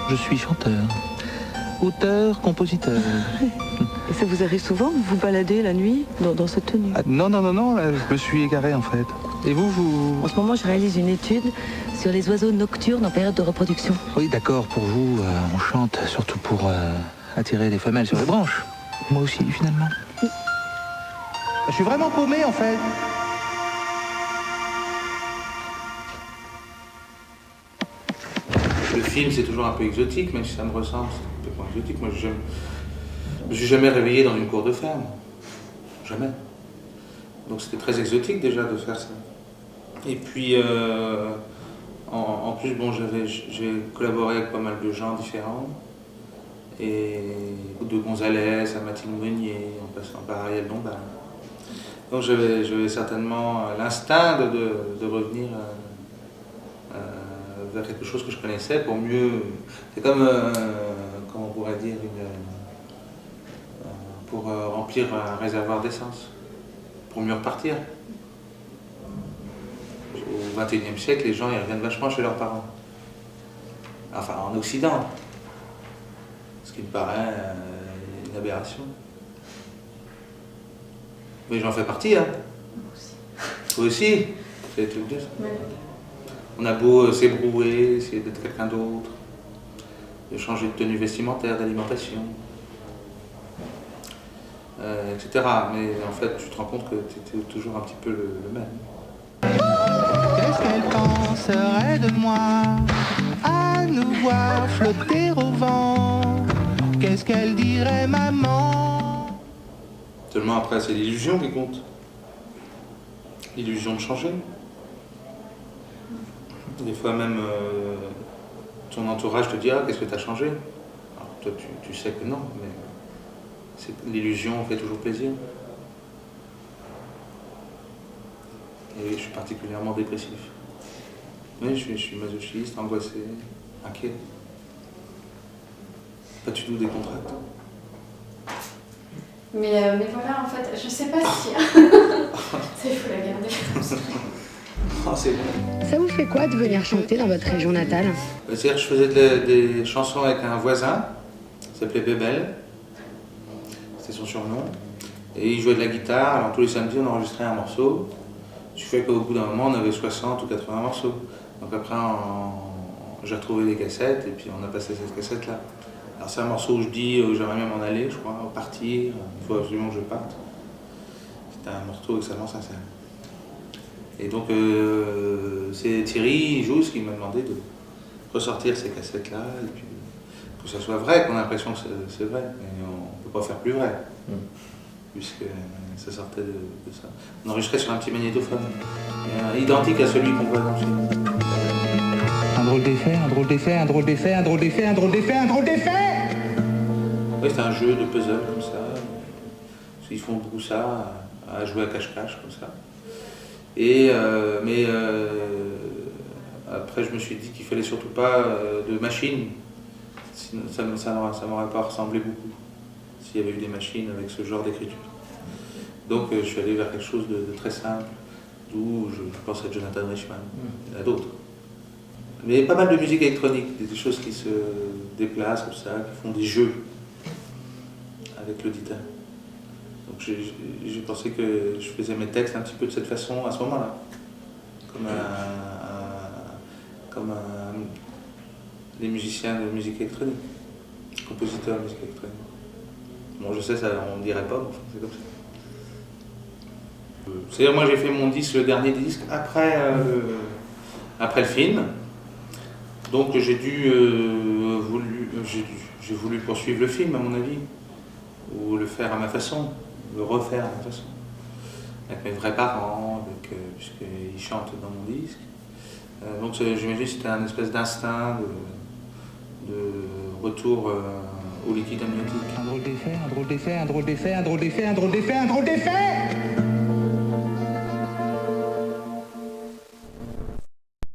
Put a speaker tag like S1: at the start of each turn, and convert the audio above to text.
S1: Je suis chanteur, auteur, compositeur.
S2: Et ça vous arrive souvent de vous balader la nuit dans cette tenue?
S1: Non, je me suis égaré en fait. Et vous...
S2: En ce moment, je réalise une étude sur les oiseaux nocturnes en période de reproduction.
S1: Oui, d'accord, pour vous, on chante surtout pour attirer les femelles sur les branches. Moi aussi, finalement. Je suis vraiment paumé en fait.
S3: Le film, c'est toujours un peu exotique, même si ça me ressemble, c'est un peu exotique. Moi, je me suis jamais réveillé dans une cour de ferme. Jamais. Donc c'était très exotique déjà de faire ça. Et puis, en plus, bon, j'ai collaboré avec pas mal de gens différents. Et de Gonzalez à Mathilde Meunier, en passant par Ariel Dombal. Donc j'avais certainement l'instinct de revenir vers quelque chose que je connaissais pour mieux... C'est comme, comment on pourrait dire, pour remplir un réservoir d'essence, pour mieux repartir. Au XXIe siècle, les gens ils reviennent vachement chez leurs parents. Enfin, en Occident. Ce qui me paraît une aberration. Mais j'en fais partie, hein. Toi aussi. C'est des trucs de ça. Ouais. On a beau s'ébrouer, essayer d'être quelqu'un d'autre, de changer de tenue vestimentaire, d'alimentation, etc. Mais en fait, tu te rends compte que tu es toujours un petit peu le même.
S1: Qu'est-ce qu'elle penserait de moi à nous voir flotter au vent? Qu'est-ce qu'elle dirait, maman?
S3: Seulement après, c'est l'illusion qui compte. L'illusion de changer. Des fois même, ton entourage te dit « Ah, qu'est-ce que tu as changé ?» Alors toi, tu sais que non, mais l'illusion fait toujours plaisir. Et je suis particulièrement dépressif. Oui, je suis masochiste, angoissé, inquiet. Pas du tout décontracté.
S4: Mais voilà, en fait, je sais pas si... Ça, il faut la garder.
S3: Oh, c'est bon.
S5: Ça vous fait quoi de venir chanter dans votre région natale?
S3: C'est-à-dire que je faisais des chansons avec un voisin, qui s'appelait Bébel. C'était son surnom. Et il jouait de la guitare, alors tous les samedis on enregistrait un morceau. Ce qui fait qu'au bout d'un moment on avait 60 ou 80 morceaux. Donc après j'ai retrouvé des cassettes et puis on a passé cette cassette-là. Alors c'est un morceau où je dis j'aimerais bien m'en aller, je crois, partir, il faut absolument que je parte. C'était un morceau extrêmement sincère. Et donc c'est Thierry Jousse qui m'a demandé de ressortir ces cassettes-là et puis que ça soit vrai, qu'on a l'impression que c'est vrai. Mais on ne peut pas faire plus vrai, puisque ça sortait de ça. On enregistrait sur un petit magnétophone, identique à celui qu'on voit dans le film.
S1: Un drôle d'effet, un drôle d'effet, un drôle d'effet, un drôle d'effet, un drôle d'effet, un drôle d'effet.
S3: Oui, c'est un jeu de puzzle comme ça. Ils font beaucoup ça, à jouer à cache-cache comme ça. Et, après, je me suis dit qu'il fallait surtout pas de machines. Sinon, ça m'aurait pas ressemblé beaucoup s'il y avait eu des machines avec ce genre d'écriture. Donc je suis allé vers quelque chose de très simple, d'où je pense à Jonathan Richman, il y en a d'autres. Mais pas mal de musique électronique, des choses qui se déplacent comme ça, qui font des jeux avec l'auditeur. Donc j'ai pensé que je faisais mes textes un petit peu de cette façon à ce moment-là, comme les musiciens de musique électronique, compositeurs de musique électronique. Bon, je sais, ça, on ne dirait pas, mais enfin, c'est comme ça. C'est-à-dire, moi j'ai fait mon disque, le dernier disque, après le film. Donc j'ai voulu poursuivre le film, à mon avis, ou le faire à ma façon, le refaire à ma façon, avec mes vrais parents, puisqu'ils chantent dans mon disque. Donc j'imagine que c'était un espèce d'instinct de retour au liquide amniotique.
S1: Un drôle d'effet, un drôle d'effet, un drôle d'effet, un drôle d'effet, un drôle d'effet, un drôle d'effet.